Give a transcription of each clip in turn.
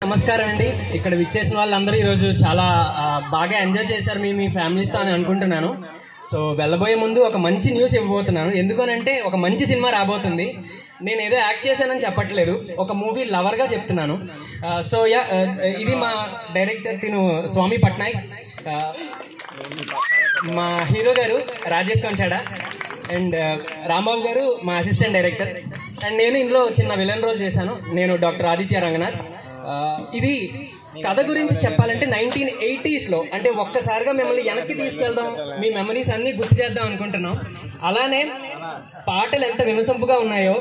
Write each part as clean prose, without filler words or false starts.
నమస్కారం అండి. ఇక్కడ విచ్చేసిన వాళ్ళందరూ ఈరోజు చాలా బాగా ఎంజాయ్ చేశారు మీ ఫ్యామిలీస్తో అని అనుకుంటున్నాను. సో వెళ్ళబోయే ముందు ఒక మంచి న్యూస్ ఇవ్వబోతున్నాను. ఎందుకనంటే ఒక మంచి సినిమా రాబోతుంది. నేను ఏదో యాక్ట్ చేశానని చెప్పట్లేదు, ఒక మూవీ లవర్గా చెప్తున్నాను. సో ఇది మా డైరెక్టర్ తిను స్వామి పట్నాయక్, మా హీరో గారు రాజేష్ కొంచాడా అండ్ రాంబాబు గారు మా అసిస్టెంట్ డైరెక్టర్, అండ్ నేను ఇందులో చిన్న విలన్ రోల్ చేశాను. నేను డాక్టర్ ఆదిత్య రంగనాథ్. ఇది కథ గురించి చెప్పాలంటే 1980s అంటే ఒక్కసారిగా మిమ్మల్ని వెనక్కి తీసుకెళ్దాం, మీ మెమరీస్ అన్నీ గుర్తు చేద్దాం అనుకుంటున్నాం. అలానే పాటలు ఎంత వినసొంపుగా ఉన్నాయో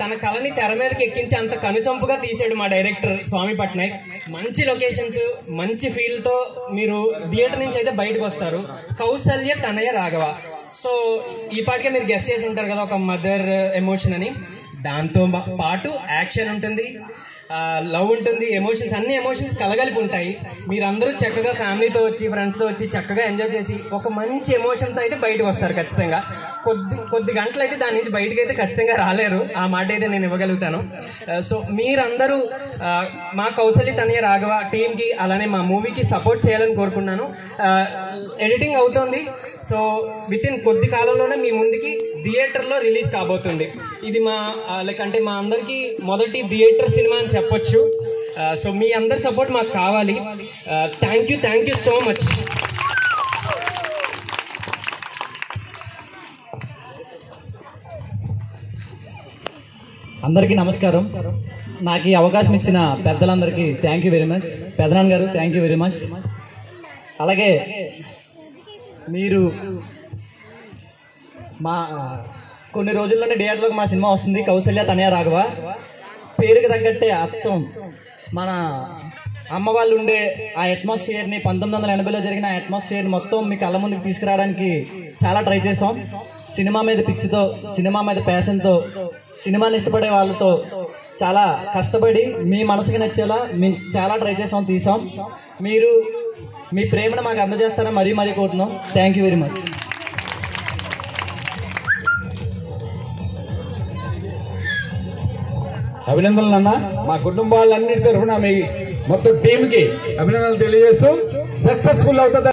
తన కళని తెర మీదకి ఎక్కించి అంత కనుసొంపుగా తీసాడు మా డైరెక్టర్ స్వామి పట్నాయక్. మంచి లొకేషన్స్, మంచి ఫీల్తో మీరు థియేటర్ నుంచి అయితే బయటకు వస్తారు. కౌసల్య తనయ రాఘవ. సో ఈ పాటకే మీరు గెస్ట్ చేసి ఉంటారు కదా, ఒక మదర్ ఎమోషన్ అని. దాంతో పాటు యాక్షన్ ఉంటుంది, లవ్ ఉంటుంది, ఎమోషన్స్, అన్ని ఎమోషన్స్ కలగలిపి ఉంటాయి. మీరందరూ చక్కగా ఫ్యామిలీతో వచ్చి ఫ్రెండ్స్తో వచ్చి చక్కగా ఎంజాయ్ చేసి ఒక మంచి ఎమోషన్తో అయితే బయటకు వస్తారు ఖచ్చితంగా. కొద్ది గంటలు అయితే దాని నుంచి బయటకు అయితే ఖచ్చితంగా రాలేరు, ఆ మాట అయితే నేను ఇవ్వగలుగుతాను. సో మీరందరూ మా కౌసల్య తనయ రాఘవ టీంకి అలానే మా మూవీకి సపోర్ట్ చేయాలని కోరుకున్నాను. ఎడిటింగ్ అవుతుంది, సో వితిన్ కొద్ది కాలంలోనే మీ ముందుకి థియేటర్లో రిలీజ్ కాబోతుంది. ఇది మా అంటే మా అందరికీ మొదటి థియేటర్ సినిమా అని చెప్పొచ్చు. సో మీ అందరి సపోర్ట్ మాకు కావాలి. Thank you so much. అందరికీ నమస్కారం. నాకు ఈ అవకాశం ఇచ్చిన పెద్దలందరికీ థ్యాంక్ యూ వెరీ మచ్. పెద్దనాన్న గారు థ్యాంక్ యూ వెరీ మచ్. అలాగే మీరు మా కొన్ని రోజుల్లోనే థియేటర్లోకి మా సినిమా వస్తుంది, కౌసల్య తనయ రాఘవ. పేరుకి తగ్గట్టే అచ్చం మన అమ్మ వాళ్ళు ఉండే ఆ అట్మాస్ఫియర్ని, 1980లో జరిగిన ఆ అట్మాస్ఫియర్ని మొత్తం మీ కళ్ళ ముందుకు తీసుకురావడానికి చాలా ట్రై చేసాం. సినిమా మీద పిచ్చితో, సినిమా మీద ప్యాషన్తో, సినిమాని ఇష్టపడే వాళ్ళతో చాలా కష్టపడి మీ మనసుకి నచ్చేలా మేము చాలా ట్రై చేసాం, తీసాం. మీరు మీ ప్రేమను మాకు అందజేస్తారని మరీ కోరుతున్నాం. Thank you very much. అభినందనలు అన్న. మా కుటుంబాలన్నిటి తరఫున మీ మొత్తం టీంకి అభినందనలు తెలియజేస్తూ సక్సెస్ఫుల్ అవుతుంది.